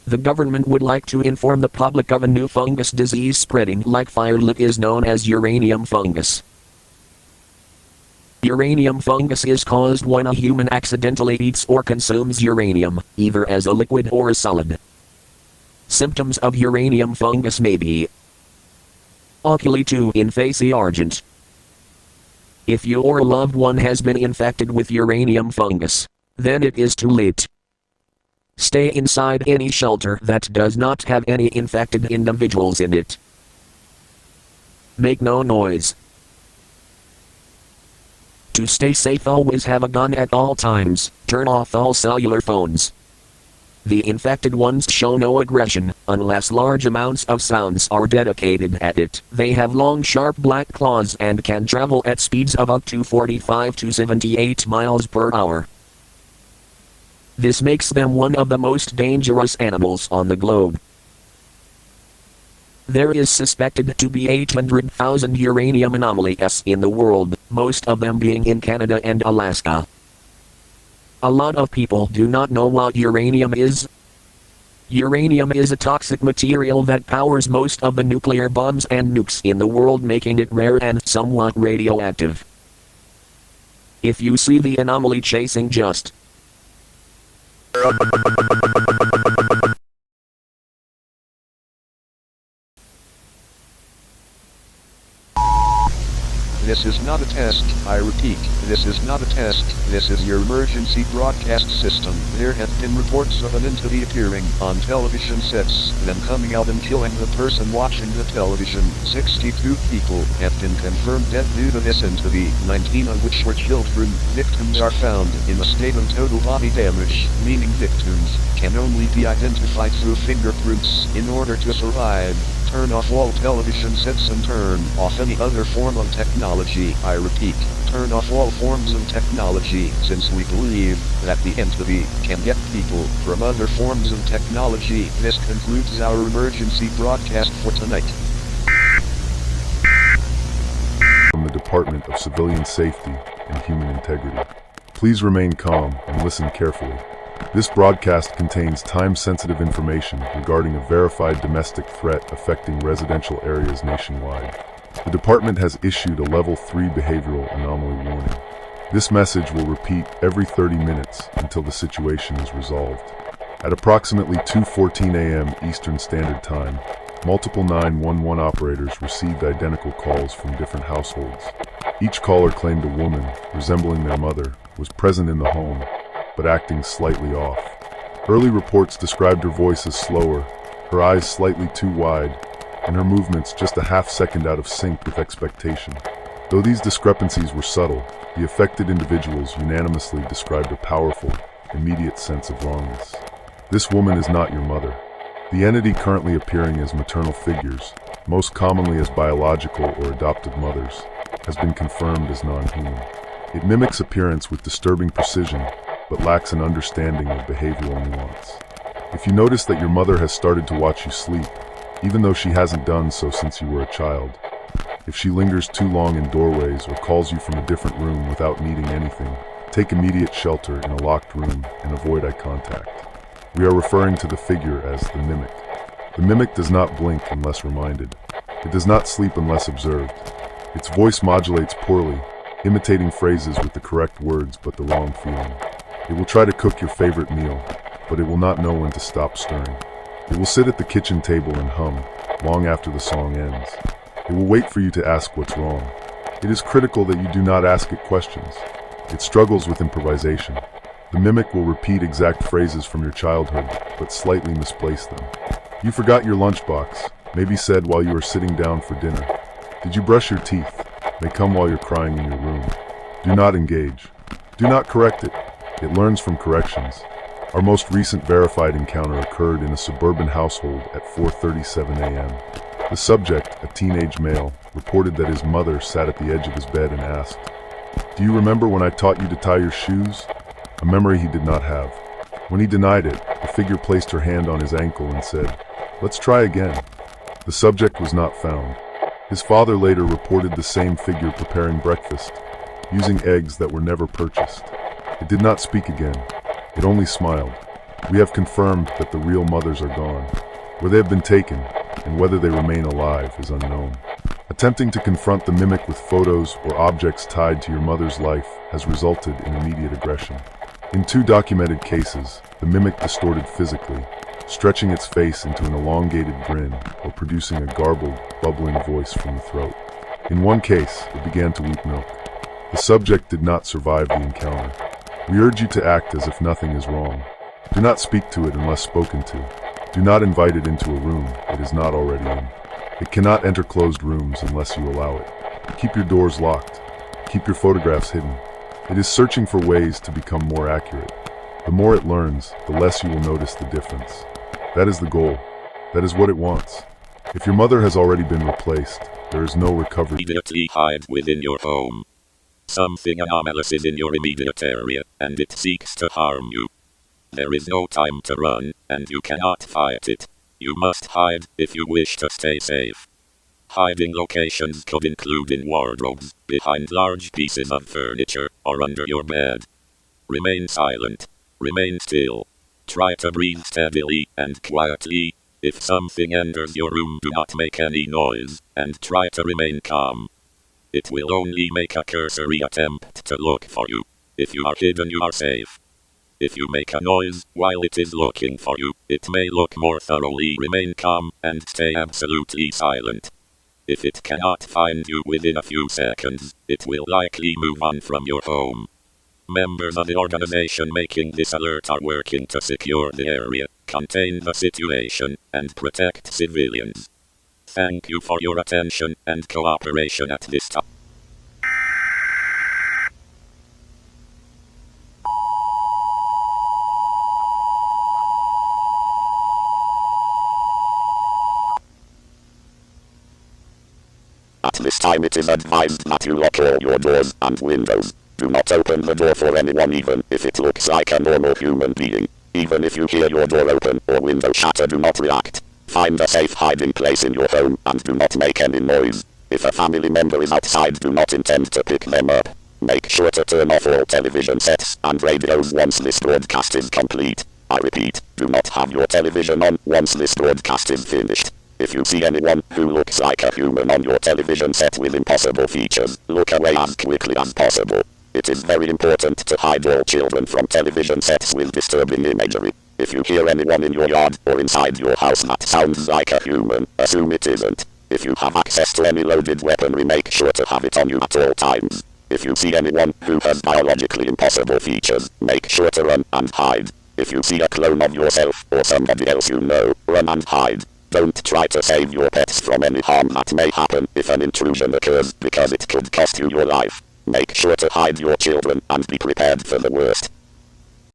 The government would like to inform the public of a new fungus disease spreading like fire that is known as uranium fungus. Uranium fungus is caused when a human accidentally eats or consumes uranium, either as a liquid or a solid. Symptoms of uranium fungus may be oculi 2 in face argent. If your loved one has been infected with uranium fungus, then it is too late. Stay inside any shelter that does not have any infected individuals in it. Make no noise. To stay safe, always have a gun at all times. Turn off all cellular phones. The infected ones show no aggression, unless large amounts of sounds are dedicated at it. They have long sharp black claws and can travel at speeds of up to 45 to 78 miles per hour. This makes them one of the most dangerous animals on the globe. There is suspected to be 800,000 uranium anomalies in the world, most of them being in Canada and Alaska. A lot of people do not know what uranium is. Uranium is a toxic material that powers most of the nuclear bombs and nukes in the world, making it rare and somewhat radioactive. If you see the anomaly chasing, just This is not a test, I repeat, this is not a test, this is your emergency broadcast system. There have been reports of an entity appearing on television sets, then coming out and killing the person watching the television. 62 people have been confirmed dead due to this entity, 19 of which were children. Victims are found in a state of total body damage, meaning victims can only be identified through fingerprints in order to survive. Turn off all television sets and turn off any other form of technology. I repeat, turn off all forms of technology, since we believe that the entity can get people from other forms of technology. This concludes our emergency broadcast for tonight. From the Department of Civilian Safety and Human Integrity. Please remain calm and listen carefully. This broadcast contains time-sensitive information regarding a verified domestic threat affecting residential areas nationwide. The department has issued a Level 3 behavioral anomaly warning. This message will repeat every 30 minutes until the situation is resolved. At approximately 2:14 a.m. Eastern Standard Time, multiple 911 operators received identical calls from different households. Each caller claimed a woman, resembling their mother, was present in the home, but acting slightly off. Early reports described her voice as slower, her eyes slightly too wide, and her movements just a half second out of sync with expectation. Though these discrepancies were subtle, the affected individuals unanimously described a powerful, immediate sense of wrongness. This woman is not your mother. The entity currently appearing as maternal figures, most commonly as biological or adoptive mothers, has been confirmed as non-human. It mimics appearance with disturbing precision, but lacks an understanding of behavioral nuance. If you notice that your mother has started to watch you sleep, even though she hasn't done so since you were a child, if she lingers too long in doorways or calls you from a different room without needing anything, take immediate shelter in a locked room and avoid eye contact. We are referring to the figure as the mimic. The mimic does not blink unless reminded. It does not sleep unless observed. Its voice modulates poorly, imitating phrases with the correct words but the wrong feeling. It will try to cook your favorite meal, but it will not know when to stop stirring. It will sit at the kitchen table and hum, long after the song ends. It will wait for you to ask what's wrong. It is critical that you do not ask it questions. It struggles with improvisation. The mimic will repeat exact phrases from your childhood, but slightly misplace them. You forgot your lunchbox, maybe said while you were sitting down for dinner. Did you brush your teeth? May come while you're crying in your room. Do not engage. Do not correct it. It learns from corrections. Our most recent verified encounter occurred in a suburban household at 4:37 a.m. The subject, a teenage male, reported that his mother sat at the edge of his bed and asked, "Do you remember when I taught you to tie your shoes?" A memory he did not have. When he denied it, the figure placed her hand on his ankle and said, "Let's try again." The subject was not found. His father later reported the same figure preparing breakfast, using eggs that were never purchased. It did not speak again. It only smiled. We have confirmed that the real mothers are gone. Where they have been taken, and whether they remain alive, is unknown. Attempting to confront the mimic with photos or objects tied to your mother's life has resulted in immediate aggression. In 2 documented cases, the mimic distorted physically, stretching its face into an elongated grin or producing a garbled, bubbling voice from the throat. In one case, it began to weep milk. The subject did not survive the encounter. We urge you to act as if nothing is wrong. Do not speak to it unless spoken to. Do not invite it into a room it is not already in. It cannot enter closed rooms unless you allow it. Keep your doors locked. Keep your photographs hidden. It is searching for ways to become more accurate. The more it learns, the less you will notice the difference. That is the goal. That is what it wants. If your mother has already been replaced, there is no recovery. Immediately hide within your home. Something anomalous is in your immediate area, and it seeks to harm you. There is no time to run, and you cannot fight it. You must hide if you wish to stay safe. Hiding locations could include in wardrobes, behind large pieces of furniture, or under your bed. Remain silent. Remain still. Try to breathe steadily and quietly. If something enters your room, do not make any noise, and try to remain calm. It will only make a cursory attempt to look for you. If you are hidden, you are safe. If you make a noise while it is looking for you, it may look more thoroughly. Remain calm and stay absolutely silent. If it cannot find you within a few seconds, it will likely move on from your home. Members of the organization making this alert are working to secure the area, contain the situation, and protect civilians. Thank you for your attention and cooperation at this time. At this time it is advised that you lock all your doors and windows. Do not open the door for anyone even if it looks like a normal human being. Even if you hear your door open or window shatter, do not react. Find a safe hiding place in your home and do not make any noise. If a family member is outside, do not intend to pick them up. Make sure to turn off all television sets and radios once this broadcast is complete. I repeat, do not have your television on once this broadcast is finished. If you see anyone who looks like a human on your television set with impossible features, look away as quickly as possible. It is very important to hide all children from television sets with disturbing imagery. If you hear anyone in your yard or inside your house that sounds like a human, assume it isn't. If you have access to any loaded weaponry, make sure to have it on you at all times. If you see anyone who has biologically impossible features, make sure to run and hide. If you see a clone of yourself or somebody else you know, run and hide. Don't try to save your pets from any harm that may happen if an intrusion occurs, because it could cost you your life. Make sure to hide your children and be prepared for the worst.